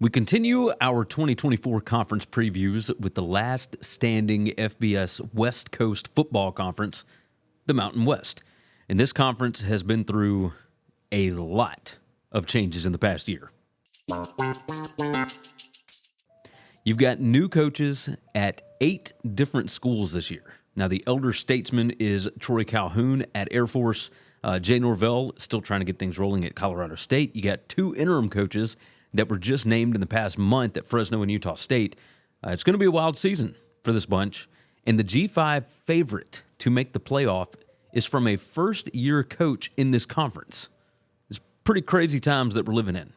We continue our 2024 conference previews with the last standing FBS West Coast football conference, the Mountain West. And this conference has been through a lot of changes in the past year. You've got new coaches at 8 different schools this year. Now, the elder statesman is Troy Calhoun at Air Force. Jay Norvell still trying to get things rolling at Colorado State. You got 2 interim coaches that were just named in the past month at Fresno and Utah State. It's going to be a wild season for this bunch. And the G5 favorite to make the playoff is from a first-year coach in this conference. It's pretty crazy times that we're living in.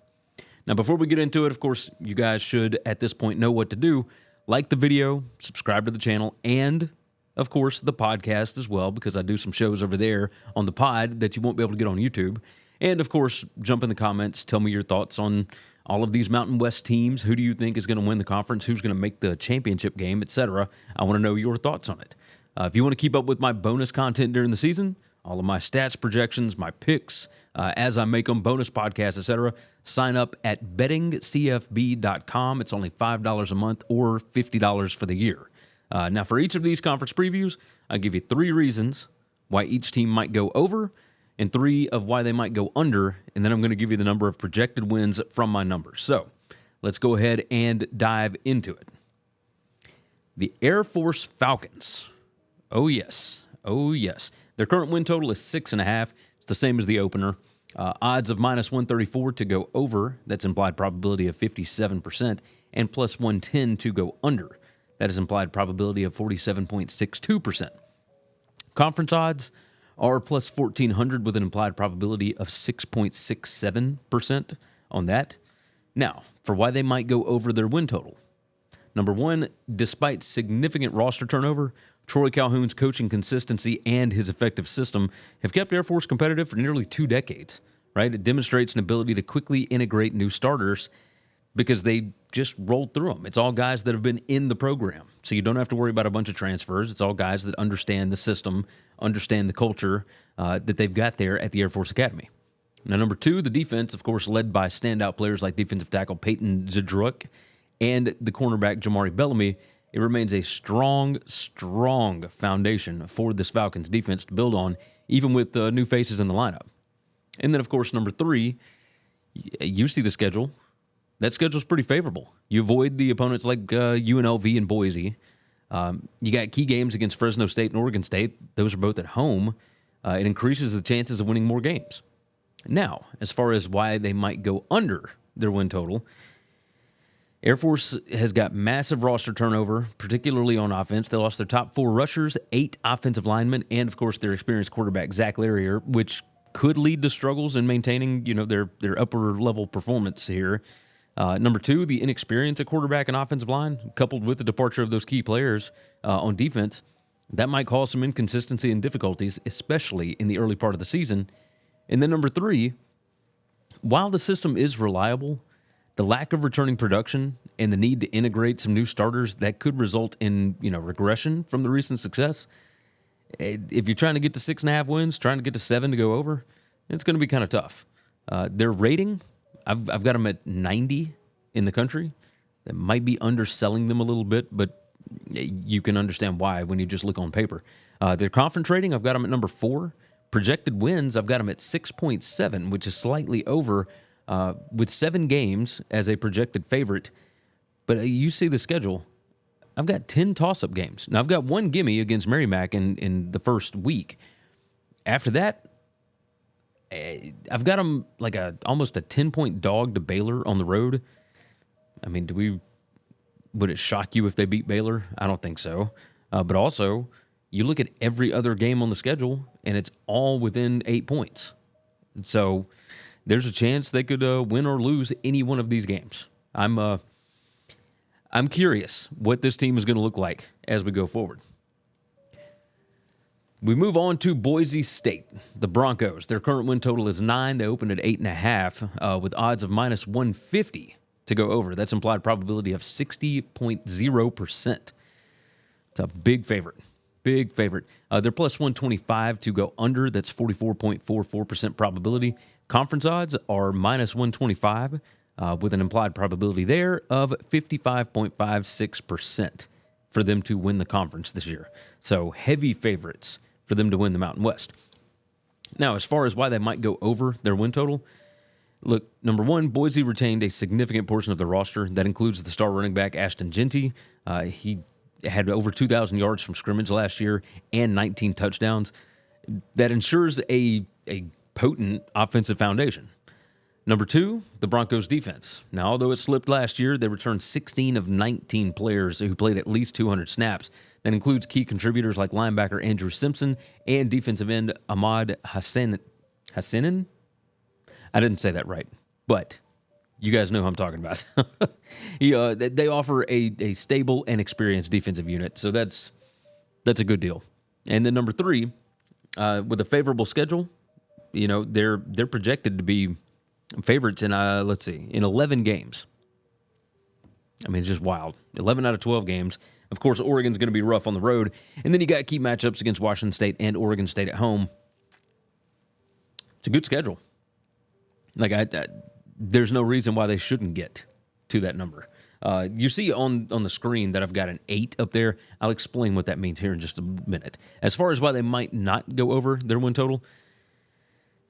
Now, before we get into it, of course, you guys should, at this point, know what to do. Like the video, subscribe to the channel, and, of course, the podcast as well, because I do some shows over there on the pod that you won't be able to get on YouTube. And, of course, jump in the comments, tell me your thoughts on all of these Mountain West teams. Who do you think is going to win the conference? Who's going to make the championship game, etc.? I want to know your thoughts on it. If you want to keep up with my bonus content during the season, all of my stats, projections, my picks, as I make them, bonus podcasts, etc., sign up at bettingcfb.com. It's only $5 a month or $50 for the year. Now, for each of these conference previews, I'll give you 3 reasons why each team might go over and 3 of why they might go under, and then I'm going to give you the number of projected wins from my numbers. So let's go ahead and dive into it. The Air Force Falcons. Oh, yes. Oh, yes. Their current win total is 6.5. It's the same as the opener. Odds of minus 134 to go over. That's implied probability of 57%. And plus 110 to go under. That is implied probability of 47.62%. Conference odds are plus 1,400 with an implied probability of 6.67% on that. Now, for why they might go over their win total. Number 1, despite significant roster turnover, Troy Calhoun's coaching consistency and his effective system have kept Air Force competitive for nearly 2 decades, right? It demonstrates an ability to quickly integrate new starters because they just rolled through them. It's all guys that have been in the program, so you don't have to worry about a bunch of transfers. It's all guys that understand the system, understand the culture that they've got there at the Air Force Academy. Now, number 2, the defense, of course, led by standout players like defensive tackle Peyton Zadruk and the cornerback Jamari Bellamy. It remains a strong foundation for this Falcons defense to build on, even with new faces in the lineup. And then, of course, number 3, you see the schedule. That schedule's pretty favorable. You avoid the opponents like UNLV and Boise. You got key games against Fresno State and Oregon State. Those are both at home. It increases the chances of winning more games. Now, as far as why they might go under their win total, Air Force has got massive roster turnover, particularly on offense. They lost their top 4 rushers, 8 offensive linemen, and, of course, their experienced quarterback, Zach Larrier, which could lead to struggles in maintaining, their upper-level performance here. Number 2, the inexperience at quarterback and offensive line, coupled with the departure of those key players on defense, that might cause some inconsistency and difficulties, especially in the early part of the season. And then number 3, while the system is reliable, the lack of returning production and the need to integrate some new starters that could result in, regression from the recent success. If you're trying to get to 6.5 wins, trying to get to 7 to go over, it's going to be kind of tough. Their rating, I've got them at 90 in the country. That might be underselling them a little bit, but you can understand why when you just look on paper. Their conference rating, I've got them at number 4. Projected wins, I've got them at 6.7, which is slightly over with 7 games as a projected favorite. But you see the schedule. I've got 10 toss-up games. Now, I've got 1 gimme against Merrimack in the first week. After that, I've got them like almost a 10-point dog to Baylor on the road. I mean, would it shock you if they beat Baylor? I don't think so. But also, you look at every other game on the schedule, and it's all within 8 points. So there's a chance they could win or lose any one of these games. I'm curious what this team is going to look like as we go forward. We move on to Boise State, the Broncos. Their current win total is 9. They opened at 8.5 with odds of minus 150 to go over. That's implied probability of 60.0%. It's a big favorite. Big favorite. They're plus 125 to go under. That's 44.44% probability. Conference odds are minus 125 with an implied probability there of 55.56% for them to win the conference this year. So heavy favorites for them to win the Mountain West. Now, as far as why they might go over their win total, look, number one, Boise retained a significant portion of the roster. That includes the star running back, Ashton Genty. He had over 2,000 yards from scrimmage last year and 19 touchdowns. That ensures a potent offensive foundation. Number two, the Broncos defense. Now, although it slipped last year, they returned 16 of 19 players who played at least 200 snaps. That includes key contributors like linebacker Andrew Simpson and defensive end Ahmad Hassenen. I didn't say that right, but you guys know who I'm talking about. They offer a stable and experienced defensive unit, so that's a good deal. And then number three, with a favorable schedule, they're projected to be favorites in in 11 games. I mean, it's just wild. 11 out of 12 games. Of course, Oregon's going to be rough on the road, and then you got key matchups against Washington State and Oregon State at home. It's a good schedule. There's no reason why they shouldn't get to that number. You see on the screen that I've got an 8 up there. I'll explain what that means here in just a minute. As far as why they might not go over their win total,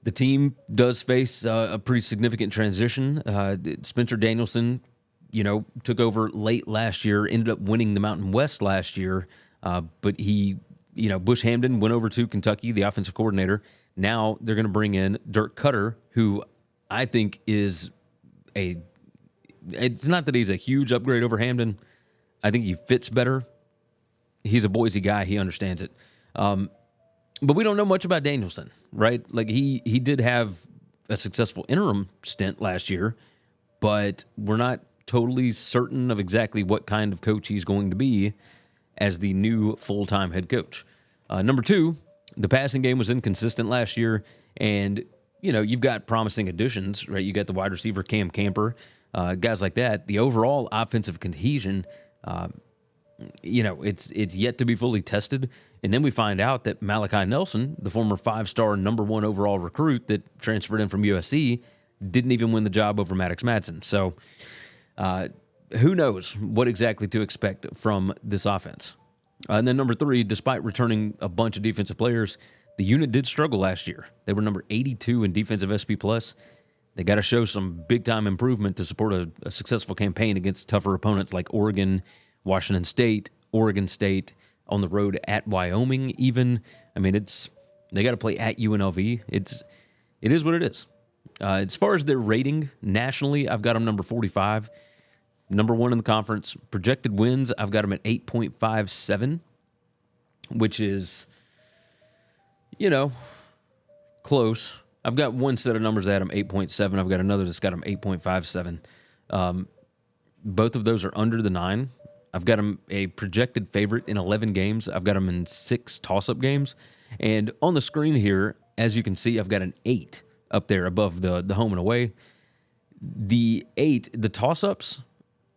the team does face a pretty significant transition. Spencer Danielson, took over late last year, ended up winning the Mountain West last year, but he, Bush Hamden went over to Kentucky, the offensive coordinator. Now they're going to bring in Dirk Cutter, who I think is it's not that he's a huge upgrade over Hamden. I think he fits better. He's a Boise guy. He understands it. But we don't know much about Danielson, right? Like he did have a successful interim stint last year, but we're not totally certain of exactly what kind of coach he's going to be as the new full-time head coach. Number two, the passing game was inconsistent last year, and you've got promising additions, right? You got the wide receiver Cam Camper, guys like that. The overall offensive cohesion, it's yet to be fully tested. And then we find out that Malachi Nelson, the former 5-star number 1 overall recruit that transferred in from USC, didn't even win the job over Maddox Madsen. So who knows what exactly to expect from this offense. And then number three, despite returning a bunch of defensive players, the unit did struggle last year. They were number 82 in defensive SP+. They got to show some big-time improvement to support a successful campaign against tougher opponents like Oregon, Washington State, Oregon State, on the road at Wyoming even. I mean, they got to play at UNLV. It is what it is. As far as their rating nationally, I've got them number 45, number 1 in the conference. Projected wins, I've got them at 8.57, which is, close. I've got one set of numbers that have them 8.7. I've got another that's got them 8.57. Both of those are under the 9. I've got them a projected favorite in 11 games. I've got them in 6 toss-up games. And on the screen here, as you can see, I've got an 8 up there above the home and away. The 8, the toss-ups,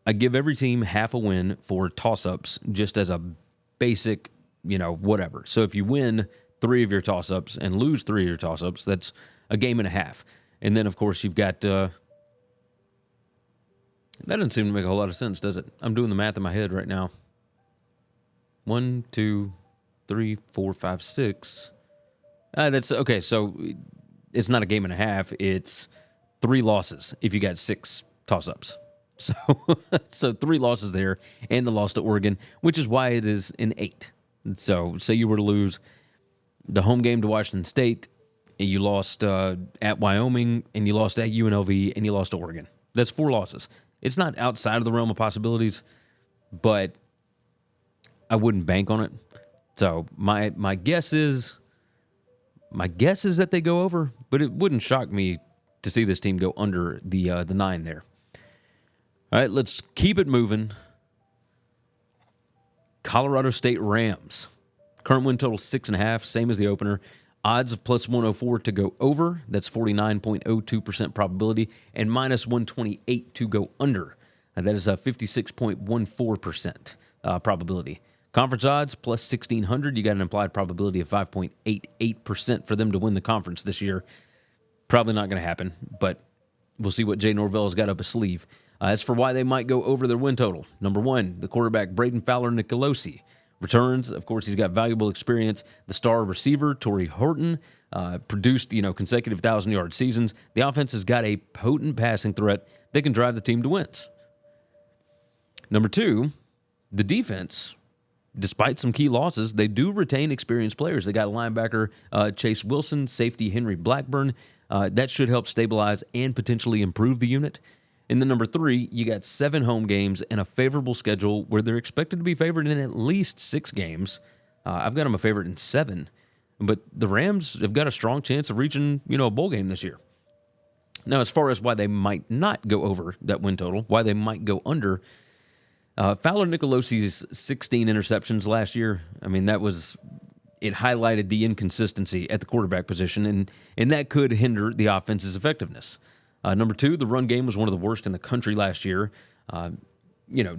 I give every team half a win for toss-ups just as a basic, whatever. So if you win 3 of your toss-ups and lose 3 of your toss-ups, that's a game and a half. And then, of course, you've got... that doesn't seem to make a whole lot of sense, does it? I'm doing the math in my head right now. 1, 2, 3, 4, 5, 6. That's okay. So it's not a game and a half. It's 3 losses if you got 6 toss-ups. So 3 losses there, and the loss to Oregon, which is why it is an 8. So say you were to lose the home game to Washington State, and you lost at Wyoming, and you lost at UNLV, and you lost to Oregon. That's 4 losses. It's not outside of the realm of possibilities, but I wouldn't bank on it. So my guess is that they go over, but it wouldn't shock me to see this team go under the 9 there. All right, let's keep it moving. Colorado State Rams. Current win total 6.5, same as the opener. Odds of plus 104 to go over. That's 49.02% probability. And minus 128 to go under. And that is a 56.14% probability. Conference odds plus 1,600. You got an implied probability of 5.88% for them to win the conference this year. Probably not going to happen, but We'll see what Jay Norvell's got up his sleeve. As for why they might go over their win total, number one, the quarterback Braden Fowler-Nicolosi returns. Of course, he's got valuable experience. The star receiver, Torrey Horton, produced consecutive 1,000-yard seasons. The offense has got a potent passing threat that can drive the team to wins. Number two, the defense, despite some key losses, they do retain experienced players. They got linebacker Chase Wilson, safety Henry Blackburn. That should help stabilize and potentially improve the unit. And then number three, you got 7 home games and a favorable schedule where they're expected to be favored in at least 6 games. I've got them a favorite in 7. But the Rams have got a strong chance of reaching, a bowl game this year. Now, as far as why they might not go over that win total, why they might go under, Fowler-Nicolosi's 16 interceptions last year, it highlighted the inconsistency at the quarterback position, and that could hinder the offense's effectiveness. Number two, the run game was one of the worst in the country last year.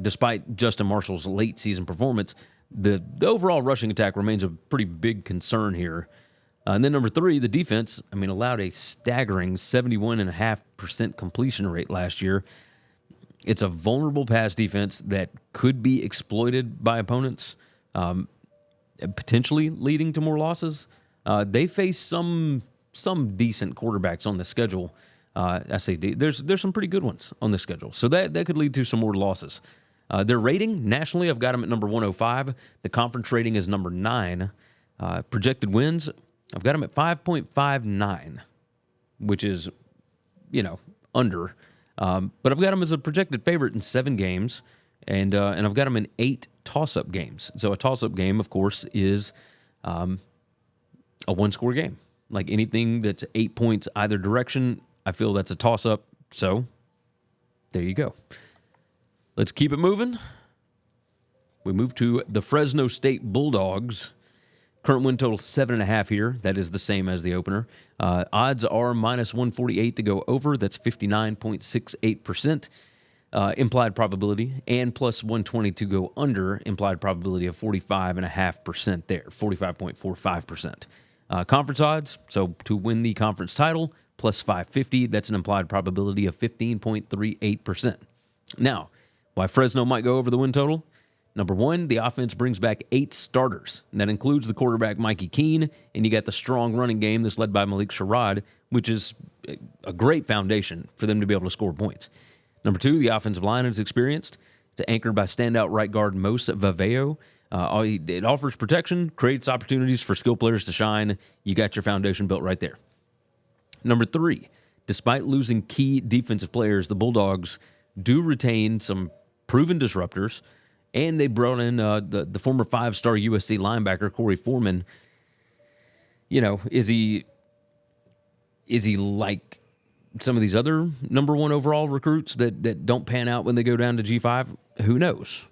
Despite Justin Marshall's late season performance, the overall rushing attack remains a pretty big concern here. And then number three, the defense, allowed a staggering 71.5% completion rate last year. It's a vulnerable pass defense that could be exploited by opponents, potentially leading to more losses. They face some decent quarterbacks on the schedule. I say there's some pretty good ones on the schedule. So that could lead to some more losses. Their rating, nationally, I've got them at number 105. The conference rating is number 9. Projected wins, I've got them at 5.59, which is, under. But I've got them as a projected favorite in 7 games, and I've got them in 8 toss-up games. So a toss-up game, of course, is a one-score game. Like anything that's 8 points either direction, I feel that's a toss-up. So there you go. Let's keep it moving. We move to the Fresno State Bulldogs. Current win total 7.5 here. That is the same as the opener. Odds are minus 148 to go over. That's 59.68%. Implied probability, and plus 120 to go under. Implied probability of 45.5% there. 45.45%. Conference odds, so to win the conference title, plus 550. That's an implied probability of 15.38%. Now, why Fresno might go over the win total? Number one, the offense brings back 8 starters, and that includes the quarterback Mikey Keene, and you got the strong running game that's led by Malik Sherrod, which is a great foundation for them to be able to score points. Number two, the offensive line is experienced. It's anchored by standout right guard Mos Vaveo. It offers protection, creates opportunities for skill players to shine. You got your foundation built right there. Number three, despite losing key defensive players, the Bulldogs do retain some proven disruptors, and they brought in the former 5-star USC linebacker Corey Foreman. Is he like some of these other number 1 overall recruits that don't pan out when they go down to G5? Who knows?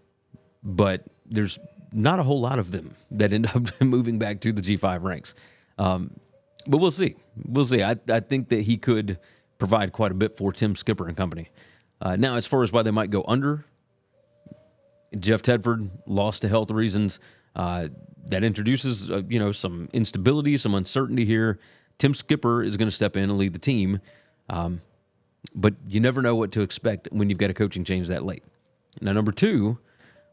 But there's not a whole lot of them that end up moving back to the G5 ranks. But we'll see. I think that he could provide quite a bit for Tim Skipper and company. Now, as far as why they might go under, Jeff Tedford lost to health reasons. That introduces, some instability, some uncertainty here. Tim Skipper is going to step in and lead the team. But you never know what to expect when you've got a coaching change that late. Now, number two,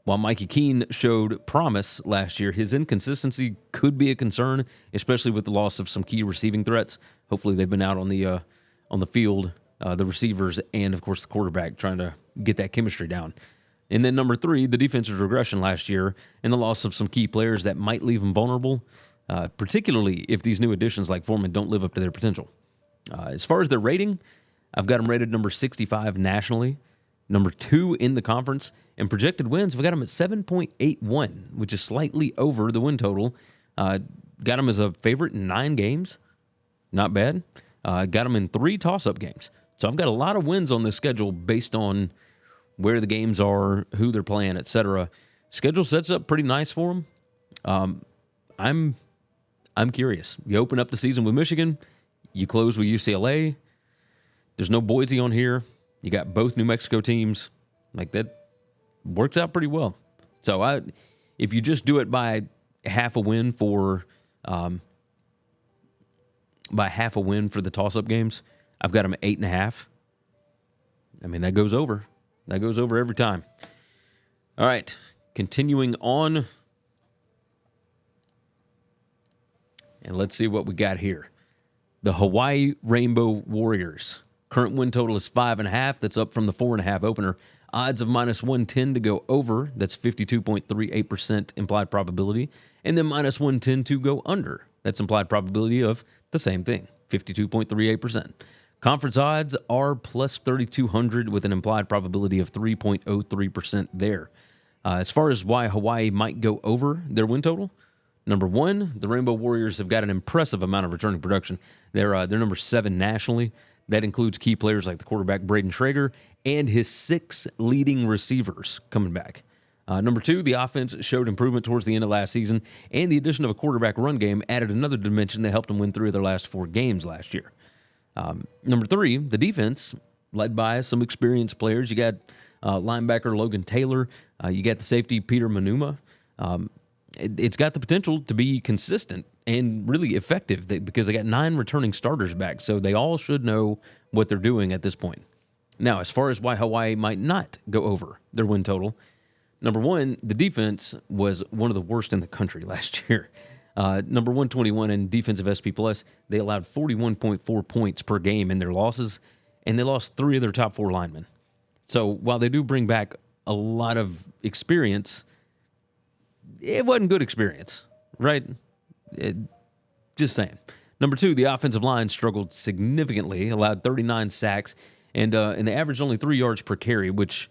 while Mikey Keene showed promise last year, his inconsistency could be a concern, especially with the loss of some key receiving threats. Hopefully they've been out on the field, the receivers, and, of course, the quarterback, trying to get that chemistry down. And then number three, the defensive regression last year and the loss of some key players that might leave them vulnerable, particularly if these new additions like Foreman don't live up to their potential. As far as their rating, I've got them rated number 65 nationally, number 2 in the conference, and projected wins, I've got them at 7.81, which is slightly over the win total. Got them as a favorite in 9 games. Not bad. Got them in 3 toss-up games. So I've got a lot of wins on this schedule based on where the games are, who they're playing, etc. Schedule sets up pretty nice for them. I'm curious. You open up the season with Michigan, you close with UCLA. There's no Boise on here. You got both New Mexico teams. Like, that works out pretty well. So if you just do it by half a win for the toss-up games, I've got them at 8.5. I mean, that goes over. That goes over every time. All right, continuing on. And let's see what we got here. The Hawaii Rainbow Warriors. Current win total is 5.5. That's up from the 4.5 opener. Odds of -110 to go over. That's 52.38% implied probability. And then -110 to go under. That's implied probability of the same thing, 52.38%. Conference odds are plus 3,200 with an implied probability of 3.03% there. As far as why Hawaii might go over their win total, number one, the Rainbow Warriors have got an impressive amount of returning production. They're number 7 nationally. That includes key players like the quarterback Braden Traeger and his 6 leading receivers coming back. Number 2, the offense showed improvement towards the end of last season, and the addition of a quarterback run game added another dimension that helped them win 3 of their last 4 games last year. Number 3, the defense, led by some experienced players. You got linebacker Logan Taylor. You got the safety Peter Manuma. It's got the potential to be consistent and really effective because they got 9 returning starters back, so they all should know what they're doing at this point. Now, as far as why Hawaii might not go over their win total, number 1, the defense was one of the worst in the country last year. Number 121 in defensive SP+, they allowed 41.4 points per game in their losses, and they lost 3 of their top 4 linemen. So while they do bring back a lot of experience, it wasn't good experience, right? Just saying. Number 2, the offensive line struggled significantly, allowed 39 sacks, and they averaged only 3 yards per carry, which,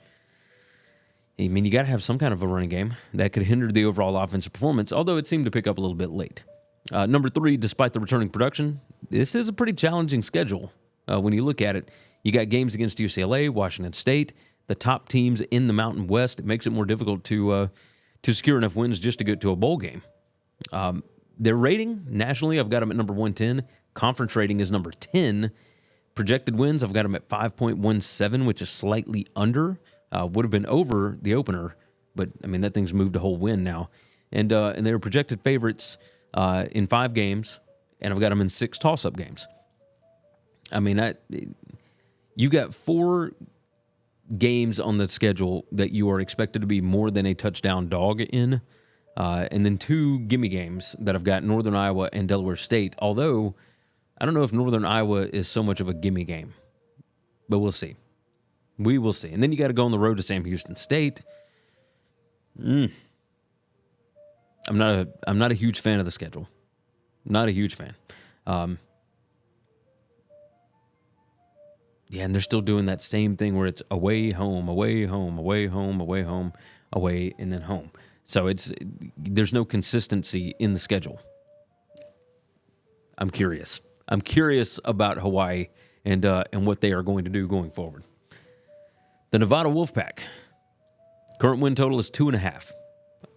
I mean, you got to have some kind of a running game that could hinder the overall offensive performance, although it seemed to pick up a little bit late. Number 3, despite the returning production, this is a pretty challenging schedule when you look at it. You got games against UCLA, Washington State, the top teams in the Mountain West. It makes it more difficult to secure enough wins just to get to a bowl game. Their rating, nationally, I've got them at number 110. Conference rating is number 10. Projected wins, I've got them at 5.17, which is slightly under. Would have been over the opener, but, I mean, that thing's moved a whole win now. And they were projected favorites in 5 games, and I've got them in 6 toss-up games. I mean, you got 4 games on the schedule that you are expected to be more than a touchdown dog in, and then 2 gimme games that I've got Northern Iowa and Delaware State, although I don't know if Northern Iowa is so much of a gimme game, but we'll see. We will see. And then you got to go on the road to Sam Houston State. I'm not a huge fan of the schedule. Not a huge fan. Yeah, and they're still doing that same thing where it's away, home, away, home, away, home, away, home, away, and then home. So there's no consistency in the schedule. I'm curious. I'm curious about Hawaii and what they are going to do going forward. The Nevada Wolfpack. Current win total is 2.5.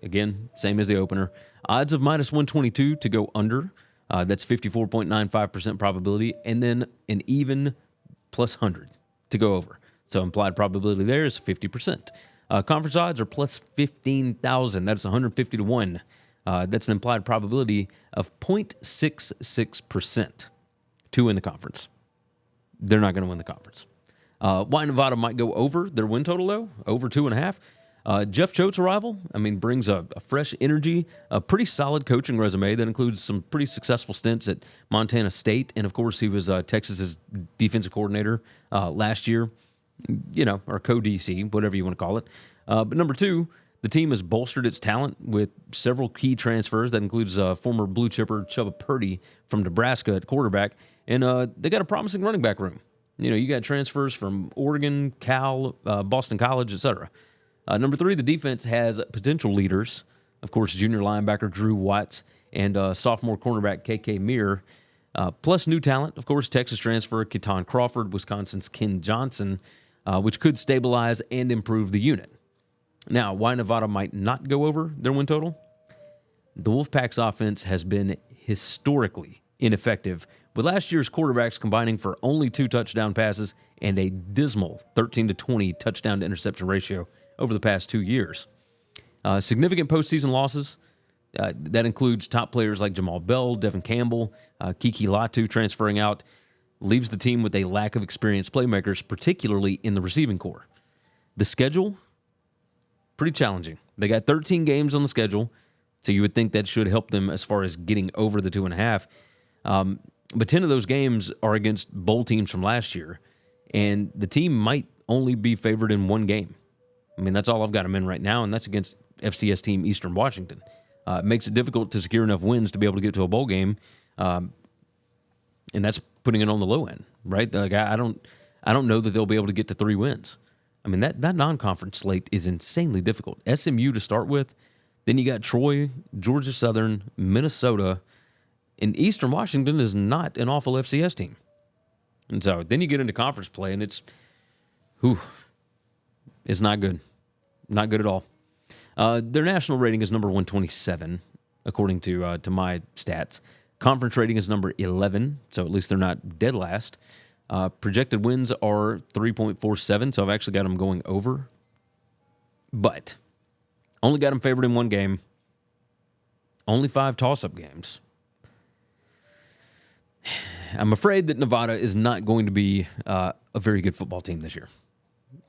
Again, same as the opener. Odds of -122 to go under. That's 54.95% probability. And then an even +100 to go over. So implied probability there is 50%. Conference odds are plus 15,000. That's 150 to 1. That's an implied probability of 0.66% to win the conference. They're not going to win the conference. Why Nevada might go over their win total, though, over 2.5. Jeff Choate's arrival, I mean, brings a fresh energy, a pretty solid coaching resume that includes some pretty successful stints at Montana State. And, of course, he was Texas's defensive coordinator last year, or co-DC, whatever you want to call it. But number 2, the team has bolstered its talent with several key transfers. That includes former blue chipper Chubba Purdy from Nebraska at quarterback. And they got a promising running back room. You got transfers from Oregon, Cal, Boston College, etc. Number 3, the defense has potential leaders. Of course, junior linebacker Drew Watts and sophomore cornerback KK Meir. Plus new talent, of course, Texas transfer Keaton Crawford, Wisconsin's Ken Johnson, which could stabilize and improve the unit. Now, why Nevada might not go over their win total? The Wolfpack's offense has been historically ineffective, with last year's quarterbacks combining for only 2 touchdown passes and a dismal 13-20 touchdown to interception ratio over the past 2 years. Significant postseason losses. That includes top players like Jamal Bell, Devin Campbell, Kiki Latu transferring out. leaves the team with a lack of experienced playmakers, particularly in the receiving corps. The schedule, pretty challenging. They got 13 games on the schedule, so you would think that should help them as far as getting over the 2.5. But 10 of those games are against bowl teams from last year, and the team might only be favored in one game. I mean, that's all I've got them in right now, and that's against FCS team Eastern Washington. It makes it difficult to secure enough wins to be able to get to a bowl game, and that's putting it on the low end, right? Like I don't know that they'll be able to get to 3 wins. I mean, that non-conference slate is insanely difficult. SMU to start with, then you got Troy, Georgia Southern, Minnesota, and Eastern Washington is not an awful FCS team. And so then you get into conference play, and it's not good. Not good at all. Their national rating is number 127, according to my stats. Conference rating is number 11, so at least they're not dead last. Projected wins are 3.47, so I've actually got them going over. But only got them favored in one game. Only 5 toss-up games. I'm afraid that Nevada is not going to be a very good football team this year.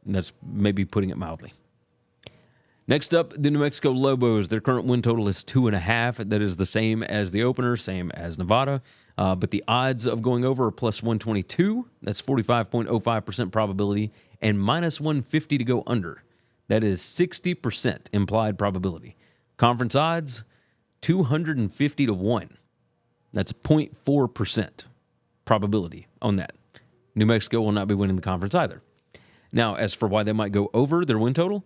That's maybe putting it mildly. Next up, the New Mexico Lobos. Their current win total is 2.5. That is the same as the opener, same as Nevada. But the odds of going over are plus 122. That's 45.05% probability. And minus 150 to go under. That is 60% implied probability. Conference odds, 250 to 1. That's 0.4% probability on that. New Mexico will not be winning the conference either. Now, as for why they might go over their win total,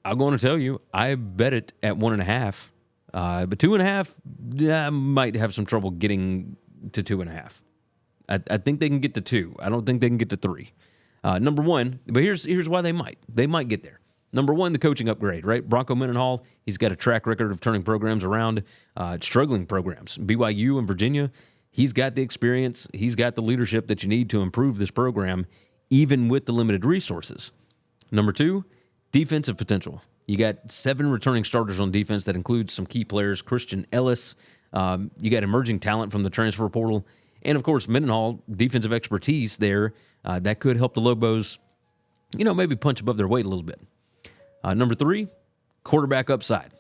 I'm going to tell you, I bet it at 1.5. But 2.5, I might have some trouble getting to 2.5. I think they can get to 2. I don't think they can get to 3. Number one, but here's why they might. They might get there. Number one, the coaching upgrade, right? Bronco Mendenhall, he's got a track record of turning programs around, struggling programs. BYU and Virginia, he's got the experience. He's got the leadership that you need to improve this program, even with the limited resources. Number two, defensive potential. You got 7 returning starters on defense. That includes some key players, Christian Ellis. You got emerging talent from the transfer portal. And, of course, Mendenhall, defensive expertise there. That could help the Lobos, maybe punch above their weight a little bit. Number 3, quarterback upside.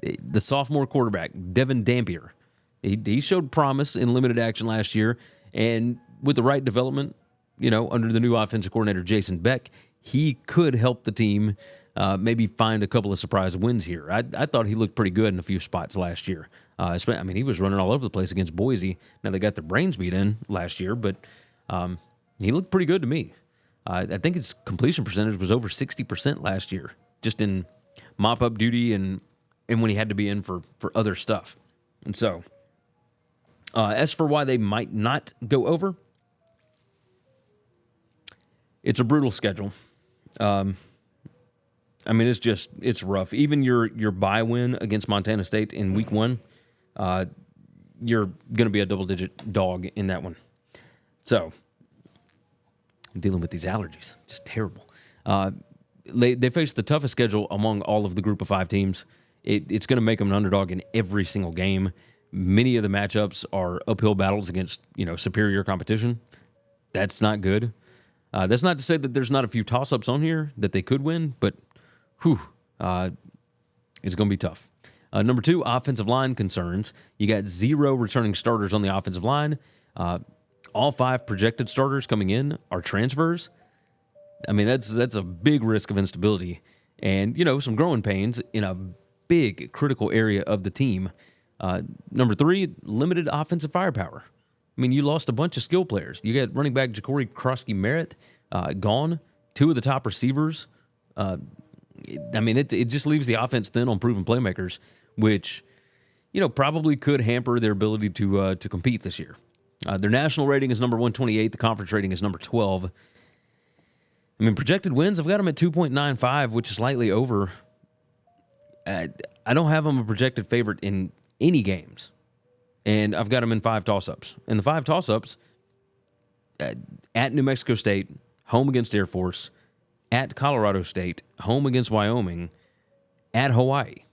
The sophomore quarterback, Devin Dampier. He showed promise in limited action last year. And with the right development, under the new offensive coordinator, Jason Beck, he could help the team maybe find a couple of surprise wins here. I thought he looked pretty good in a few spots last year. He was running all over the place against Boise. Now, they got their brains beat in last year, but he looked pretty good to me. I think his completion percentage was over 60% last year, just in mop-up duty and when he had to be in for other stuff. And so, as for why they might not go over, it's a brutal schedule. It's rough. Even your bye win against Montana State in week 1, you're going to be a double-digit dog in that one. So, I'm dealing with these allergies. Just terrible. They face the toughest schedule among all of the group of 5 teams. It's going to make them an underdog in every single game. Many of the matchups are uphill battles against, superior competition. That's not good. That's not to say that there's not a few toss-ups on here that they could win, but it's going to be tough. Number 2, offensive line concerns. You got 0 returning starters on the offensive line. All 5 projected starters coming in are transfers. I mean, that's a big risk of instability and, some growing pains in a big critical area of the team. Number 3, limited offensive firepower. I mean, you lost a bunch of skill players. You got running back Ja'Cory Krosky-Merritt gone. 2 of the top receivers. It just leaves the offense thin on proven playmakers, which, probably could hamper their ability to compete this year. Their national rating is number 128. The conference rating is number 12. Projected wins, I've got them at 2.95, which is slightly over. I don't have them a projected favorite in any games. And I've got them in 5 toss-ups. And the 5 toss-ups, at New Mexico State, home against Air Force, at Colorado State, home against Wyoming, at Hawaii.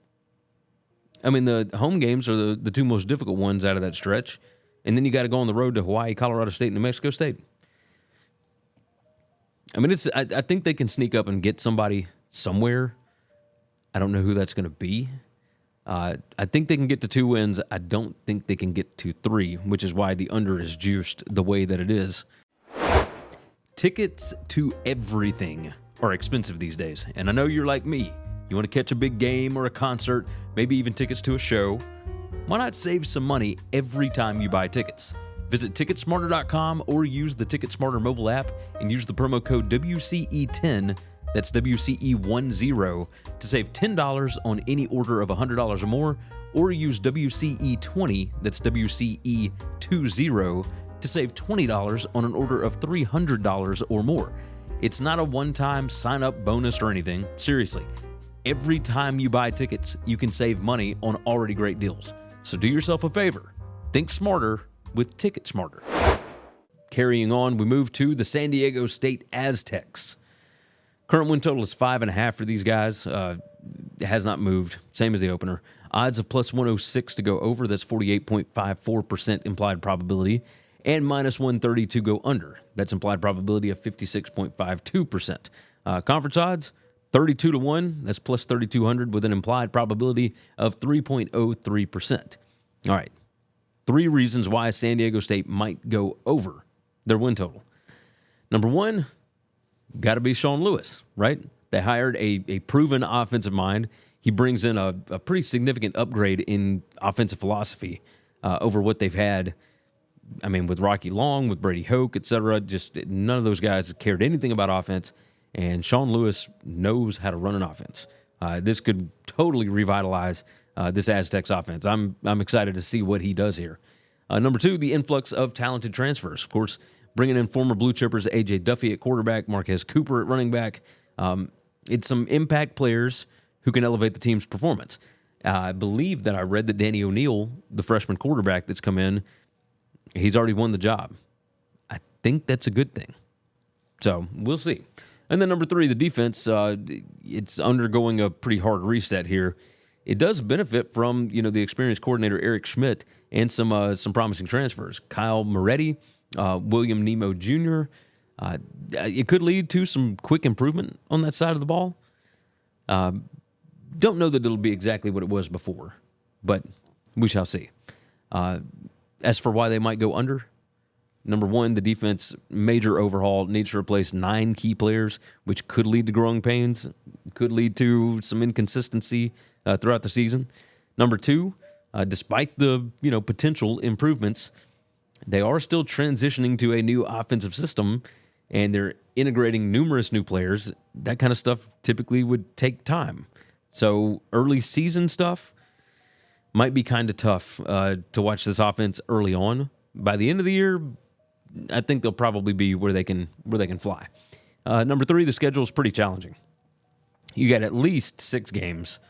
The home games are the 2 most difficult ones out of that stretch. And then you got to go on the road to Hawaii, Colorado State, and New Mexico State. I mean, I think they can sneak up and get somebody somewhere. I don't know who that's going to be. I think they can get to 2 wins. I don't think they can get to 3, which is why the under is juiced the way that it is. Tickets to everything are expensive these days. And I know you're like me. You want to catch a big game or a concert, maybe even tickets to a show. Why not save some money every time you buy tickets? Visit Ticketsmarter.com or use the TicketSmarter mobile app and use the promo code WCE10, that's WCE10, to save $10 on any order of $100 or more, or use WCE20, that's WCE20, to save $20 on an order of $300 or more. It's not a one-time sign-up bonus or anything. Seriously, every time you buy tickets, you can save money on already great deals. So do yourself a favor. Think smarter with TicketSmarter. Carrying on, we move to the San Diego State Aztecs. Current win total is 5.5 for these guys. It has not moved. Same as the opener. Odds of plus 106 to go over. That's 48.54% implied probability. And minus 130 to go under. That's implied probability of 56.52%. Conference odds, 32 to 1. That's plus 3,200 with an implied probability of 3.03%. All right. 3 reasons why San Diego State might go over their win total. Number 1, got to be Sean Lewis, right? They hired a proven offensive mind. He brings in a pretty significant upgrade in offensive philosophy over what they've had. I mean, with Rocky Long, with Brady Hoke, etc., just none of those guys cared anything about offense, and Sean Lewis knows how to run an offense. This could totally revitalize this Aztecs offense. I'm excited to see what he does here. Number 2, the influx of talented transfers. Of course, bringing in former Blue Chippers A.J. Duffy at quarterback, Marquez Cooper at running back. It's some impact players who can elevate the team's performance. I believe that I read that Danny O'Neal, the freshman quarterback that's come in, he's already won the job. I think that's a good thing. So we'll see. And then number 3, the defense. It's undergoing a pretty hard reset here. It does benefit from the experienced coordinator Eric Schmidt and some promising transfers. Kyle Moretti, William Nemo Jr. It could lead to some quick improvement on that side of the ball. Don't know that it'll be exactly what it was before, but we shall see. As for why they might go under, number 1, the defense major overhaul needs to replace 9 key players, which could lead to growing pains, could lead to some inconsistency throughout the season. Number 2, despite the potential improvements, they are still transitioning to a new offensive system, and they're integrating numerous new players. That kind of stuff typically would take time. So early season stuff might be kind of tough to watch this offense early on. By the end of the year, I think they'll probably be where they can fly. Number 3, the schedule is pretty challenging. You got at least 6 games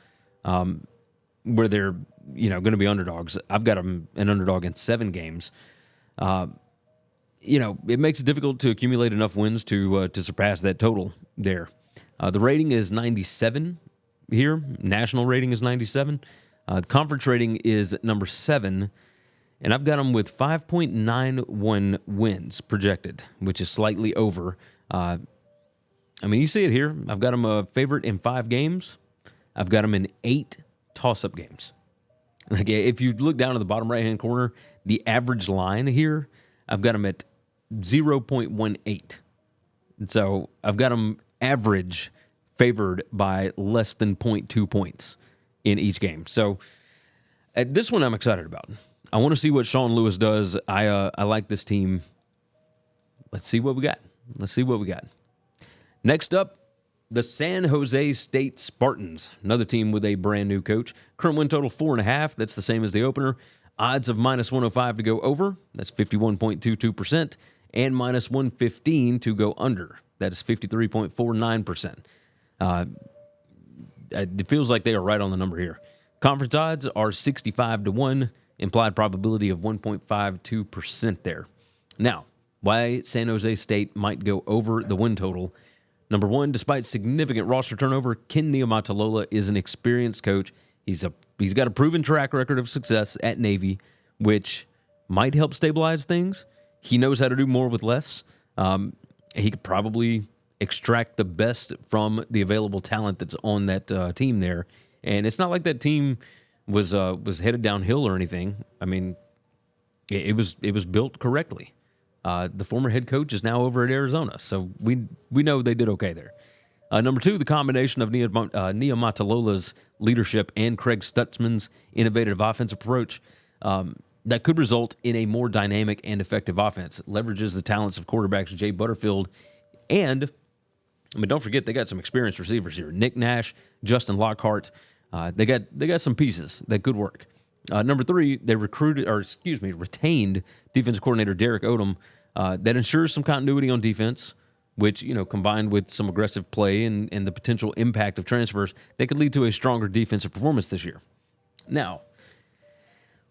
where they're going to be underdogs. I've got them an underdog in 7 games. It makes it difficult to accumulate enough wins to surpass that total there. The rating is 97 here. National rating is 97. The conference rating is number 7, and I've got them with 5.91 wins projected, which is slightly over. You see it here. I've got them a favorite in 5 games. I've got them in 8 toss-up games. Like, if you look down at the bottom right-hand corner, the average line here, I've got them at 0.18. So I've got them average favored by less than 0.2 points in each game. So this one I'm excited about. I want to see what Sean Lewis does. I like this team. Let's see what we got. Next up, the San Jose State Spartans, another team with a brand new coach. Current win total 4.5. That's the same as the opener. Odds of minus 105 to go over. That's 51.22%. And minus 115 to go under. That is 53.49%. It feels like they are right on the number here. Conference odds are 65 to 1. Implied probability of 1.52% there. Now, why San Jose State might go over the win total. Number 1, despite significant roster turnover, Ken Niumatalolo is an experienced coach. He's got a proven track record of success at Navy, which might help stabilize things. He knows how to do more with less. He could probably extract the best from the available talent that's on that team there. And it's not like that team was headed downhill or anything. I mean, it was built correctly. The former head coach is now over at Arizona, so we know they did okay there. Number 2, the combination of Nia Matalola's leadership and Craig Stutzman's innovative offensive approach that could result in a more dynamic and effective offense. It leverages the talents of quarterbacks Jay Butterfield and, I mean, don't forget they got some experienced receivers here. Nick Nash, Justin Lockhart. They got some pieces that could work. Number 3, they retained defensive coordinator Derek Odom. That ensures some continuity on defense, which, combined with some aggressive play and the potential impact of transfers, they could lead to a stronger defensive performance this year. Now,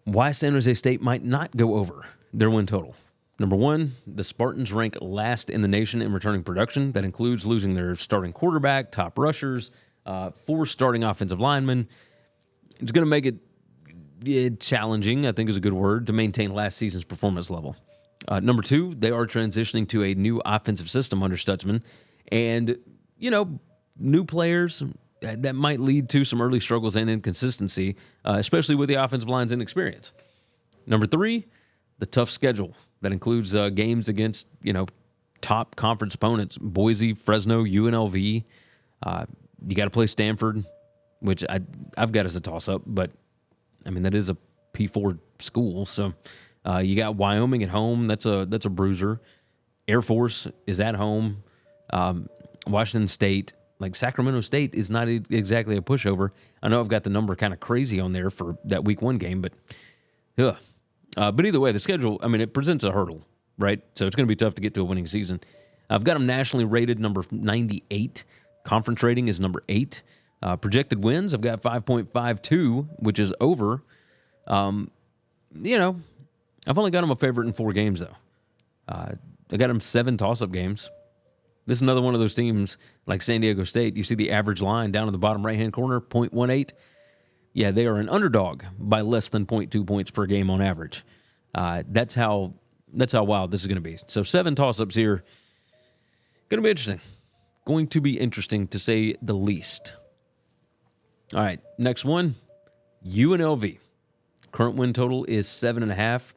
why San Jose State might not go over their win total. Number 1, the Spartans rank last in the nation in returning production. That includes losing their starting quarterback, top rushers, 4 starting offensive linemen. It's going to make it challenging, I think is a good word, to maintain last season's performance level. Number 2, they are transitioning to a new offensive system under Stutzman. And, new players, that might lead to some early struggles and inconsistency, especially with the offensive line's inexperience. Number 3, the tough schedule. That includes games against, top conference opponents, Boise, Fresno, UNLV. You got to play Stanford, which I've got as a toss-up, but, I mean, that is a P4 school, so you got Wyoming at home. That's a bruiser. Air Force is at home. Washington State, like Sacramento State, is not exactly a pushover. I know I've got the number kind of crazy on there for that Week 1 game, but either way, the schedule, I mean, it presents a hurdle, right? So it's going to be tough to get to a winning season. I've got them nationally rated number 98. Conference rating is number 8. Projected wins, I've got 5.52, which is over. I've only got them a favorite in 4 games, though. I got them 7 toss-up games. This is another one of those teams like San Diego State. You see the average line down in the bottom right-hand corner, 0.18. Yeah, they are an underdog by less than 0.2 points per game on average. That's how wild this is going to be. So 7 toss-ups here. Going to be interesting. Going to be interesting, to say the least. All right, next one, UNLV. Current win total is 7.5.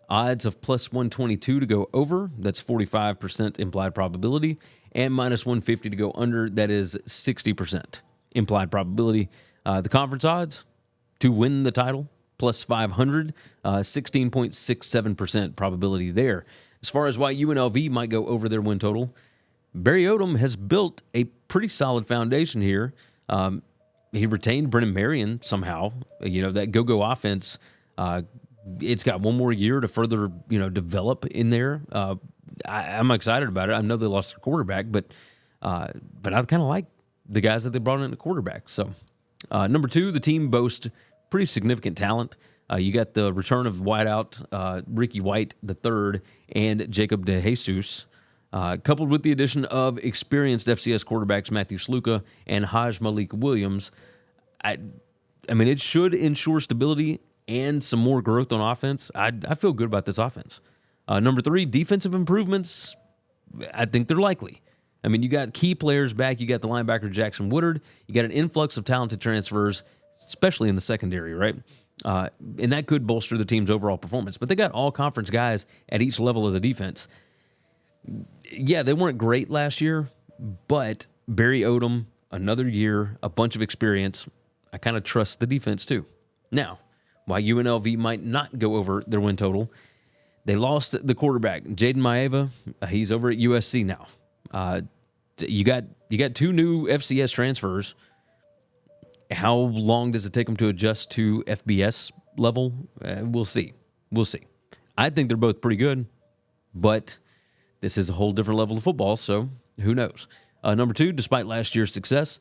Odds of plus 122 to go over. That's 45% implied probability. And minus 150 to go under. That is 60% implied probability. The conference odds to win the title, plus 500, 16.67% probability there. As far as why UNLV might go over their win total, Barry Odom has built a pretty solid foundation here. He retained Brennan Marion somehow. That go-go offense, it's got one more year to further, develop in there. I'm excited about it. I know they lost their quarterback, but I kind of like the guys that they brought in at quarterback. So, number 2, the team boasts pretty significant talent. You got the return of wideout Ricky White III and Jacob DeJesus, coupled with the addition of experienced FCS quarterbacks Matthew Sluka and Haj Malik Williams. I mean, it should ensure stability and some more growth on offense. I feel good about this offense. Number 3, defensive improvements. I think they're likely. I mean, you got key players back. You got the linebacker Jackson Woodard. You got an influx of talented transfers, especially in the secondary, right? And that could bolster the team's overall performance. But they got all conference guys at each level of the defense. Yeah, they weren't great last year, but Barry Odom, another year, a bunch of experience. I kind of trust the defense too. Now, why UNLV might not go over their win total, they lost the quarterback, Jaden Maeva. He's over at USC now. You got 2 new FCS transfers. How long does it take them to adjust to FBS level? We'll see. I think they're both pretty good, but this is a whole different level of football, so who knows? Number 2, despite last year's success,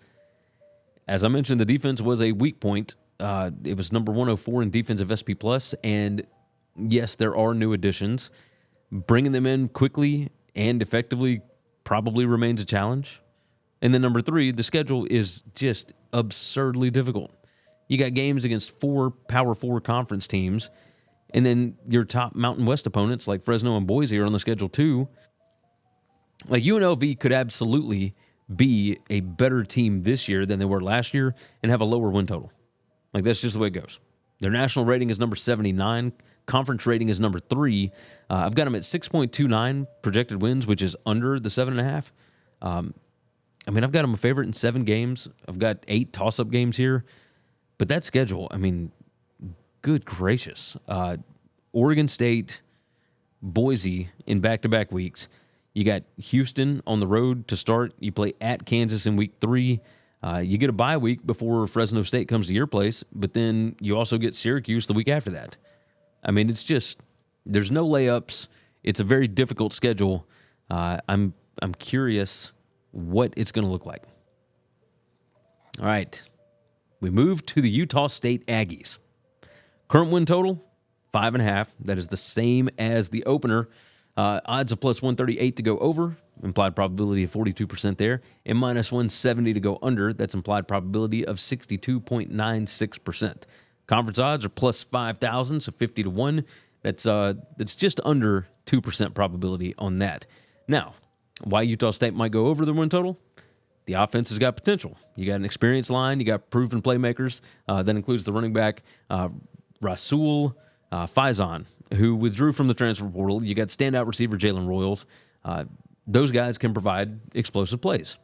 as I mentioned, the defense was a weak point. It was number 104 in defensive SP+, and yes, there are new additions. Bringing them in quickly and effectively probably remains a challenge. And then number 3, the schedule is just absurdly difficult. You got games against 4 Power 4 conference teams, And then your top Mountain West opponents like Fresno and Boise are on the schedule too. Like UNLV could absolutely be a better team this year than they were last year and have a lower win total. Like that's just the way it goes. Their national rating is number 79. Conference rating is number 3. I've got them at 6.29 projected wins, which is under the 7.5. I mean, I've got them a favorite in 7 games. I've got 8 toss-up games here. But that schedule, I mean, good gracious. Oregon State, Boise in back-to-back weeks. You got Houston on the road to start. You play at Kansas in week 3. You get a bye week before Fresno State comes to your place, but then you also get Syracuse the week after that. I mean, it's just, there's no layups. It's a very difficult schedule. I'm curious what it's going to look like. All right. We move to the Utah State Aggies. Current win total, 5.5. That is the same as the opener. Odds of plus 138 to go over, implied probability of 42% there, and minus 170 to go under. That's implied probability of 62.96%. Conference odds are plus 5,000, so 50 to 1. That's just under 2% probability on that. Now, why Utah State might go over the win total? The offense has got potential. You got an experienced line. You got proven playmakers. That includes the running back, Rasul Faison, who withdrew from the transfer portal. You got standout receiver Jalen Royals. Those guys can provide explosive plays.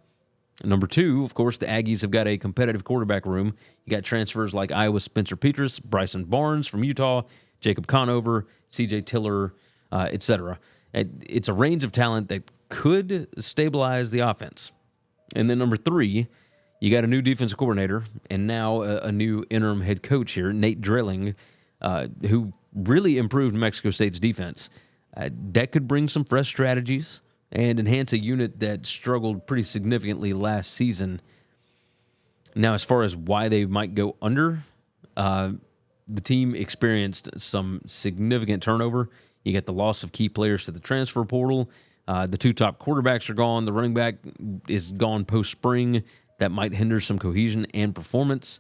Number 2, of course, the Aggies have got a competitive quarterback room. You got transfers like Iowa's Spencer Petras, Bryson Barnes from Utah, Jacob Conover, C.J. Tiller, etc. It's a range of talent that could stabilize the offense. And then number 3, you got a new defensive coordinator and now a new interim head coach here, Nate Drilling, who really improved Mexico State's defense. That could bring some fresh strategies and enhance a unit that struggled pretty significantly last season. Now, as far as why they might go under, the team experienced some significant turnover. You get the loss of key players to the transfer portal. The 2 top quarterbacks are gone. The running back is gone post-spring. That might hinder some cohesion and performance.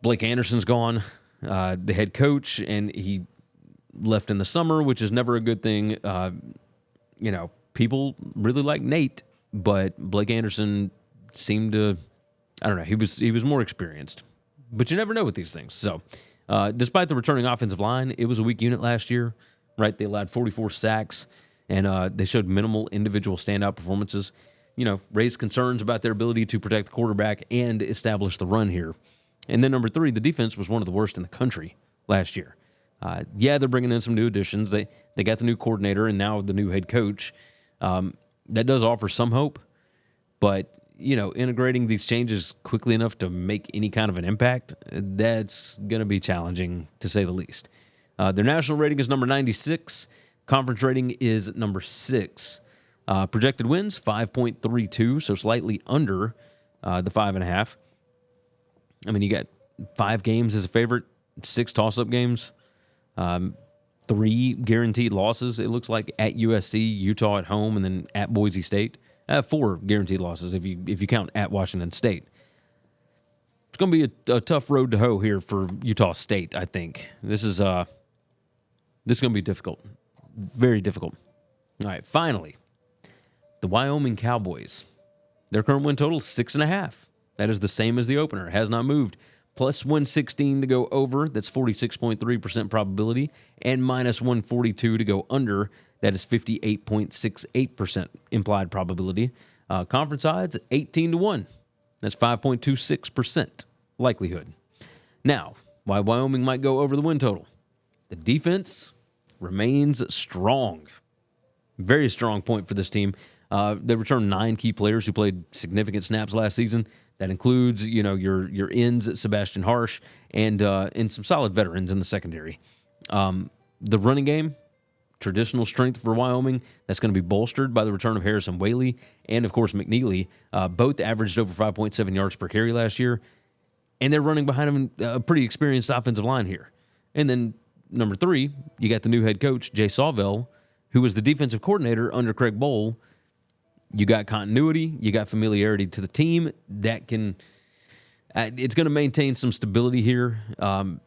Blake Anderson's gone, the head coach, and he left in the summer, which is never a good thing. People really like Nate, but Blake Anderson seemed to, I don't know, he was more experienced. But you never know with these things. So, despite the returning offensive line, it was a weak unit last year, right? They allowed 44 sacks, and they showed minimal individual standout performances. Raised concerns about their ability to protect the quarterback and establish the run here. And then number 3, the defense was one of the worst in the country last year. They're bringing in some new additions. They got the new coordinator and now the new head coach. That does offer some hope, but integrating these changes quickly enough to make any kind of an impact, that's going to be challenging to say the least. Their national rating is number 96. Conference rating is number 6. Projected wins, 5.32, so slightly under the 5.5. I mean, you got 5 games as a favorite, 6 toss-up games, 3 guaranteed losses, it looks like, at USC, Utah at home, and then at Boise State. 4 guaranteed losses if you count at Washington State. It's going to be a tough road to hoe here for Utah State, I think. This is going to be difficult. Very difficult. All right, finally, the Wyoming Cowboys. Their current win total is 6.5. That is the same as the opener. It has not moved. Plus 116 to go over. That's 46.3% probability. And minus 142 to go under. That is 58.68% implied probability. Conference odds, 18 to 1. That's 5.26% likelihood. Now, why Wyoming might go over the win total. The defense remains strong. Very strong point for this team. They returned 9 key players who played significant snaps last season. That includes, your ends, Sebastian Harsh, and some solid veterans in the secondary. The running game, traditional strength for Wyoming. That's going to be bolstered by the return of Harrison Whaley and, of course, McNeely. Both averaged over 5.7 yards per carry last year. And they're running behind them a pretty experienced offensive line here. And then number 3, you got the new head coach, Jay Sawvell, who was the defensive coordinator under Craig Bowl. You got continuity. You got familiarity to the team. That can it's going to maintain some stability here. I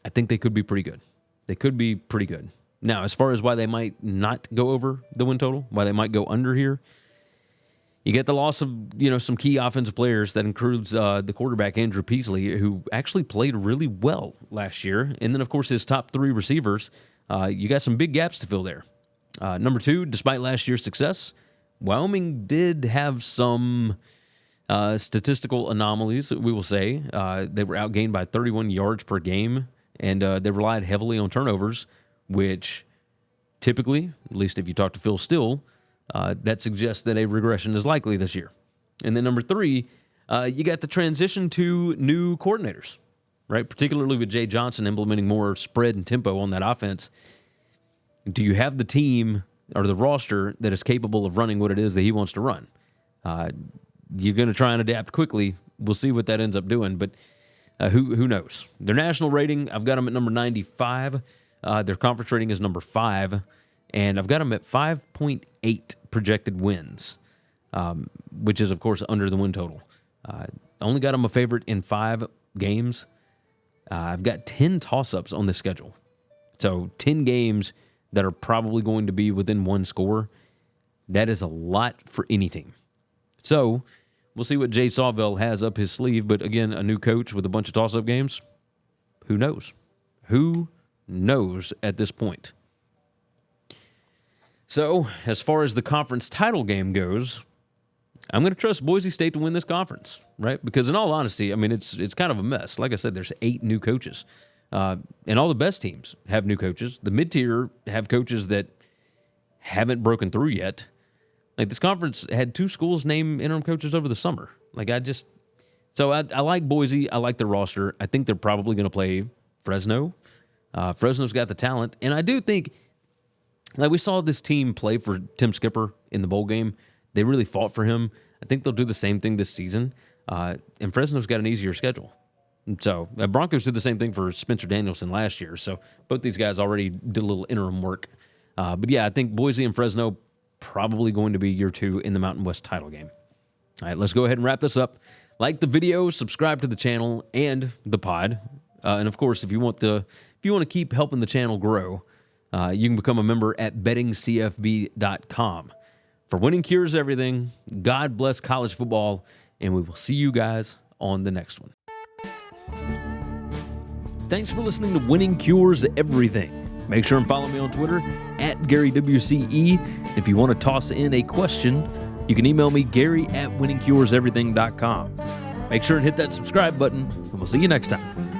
think they could be pretty good. They could be pretty good. Now, as far as why they might not go over the win total, why they might go under here, you get the loss of, some key offensive players. That includes the quarterback, Andrew Peasley, who actually played really well last year. And then, of course, his top 3 receivers. You got some big gaps to fill there. Number 2, despite last year's success, Wyoming did have some statistical anomalies, we will say. They were outgained by 31 yards per game, and they relied heavily on turnovers, which typically, at least if you talk to Phil Steele, that suggests that a regression is likely this year. And then number 3, you got the transition to new coordinators, right? Particularly with Jay Johnson implementing more spread and tempo on that offense. Do you have the team or the roster that is capable of running what it is that he wants to run? You're going to try and adapt quickly. We'll see what that ends up doing, but who knows? Their national rating, I've got them at number 95. Their conference rating is number 5, and I've got them at 5.8 projected wins, which is, of course, under the win total. Only got them a favorite in 5 games. I've got 10 toss-ups on this schedule. So 10 games that are probably going to be within 1 score. That is a lot for any team. So we'll see what Jay Sawville has up his sleeve. But again, a new coach with a bunch of toss-up games, who knows? Who knows at this point? So as far as the conference title game goes, I'm going to trust Boise State to win this conference, right? Because in all honesty, I mean, it's kind of a mess. Like I said, there's 8 new coaches. And all the best teams have new coaches. The mid-tier have coaches that haven't broken through yet. Like, this conference had 2 schools name interim coaches over the summer. So I like Boise. I like their roster. I think they're probably going to play Fresno. Fresno's got the talent. And I do think, we saw this team play for Tim Skipper in the bowl game. They really fought for him. I think they'll do the same thing this season. And Fresno's got an easier schedule. So Broncos did the same thing for Spencer Danielson last year. So both these guys already did a little interim work. But yeah, I think Boise and Fresno probably going to be year 2 in the Mountain West title game. All right, let's go ahead and wrap this up. Like the video, subscribe to the channel and the pod. And of course, if you want to keep helping the channel grow, you can become a member at bettingcfb.com. For Winning Cures Everything, God bless college football, and we will see you guys on the next one. Thanks for listening to Winning Cures Everything. Make sure and follow me on Twitter at GaryWCE. If you want to toss in a question, you can email me, Gary@winningcureseverything.com. Make sure and hit that subscribe button, and we'll see you next time.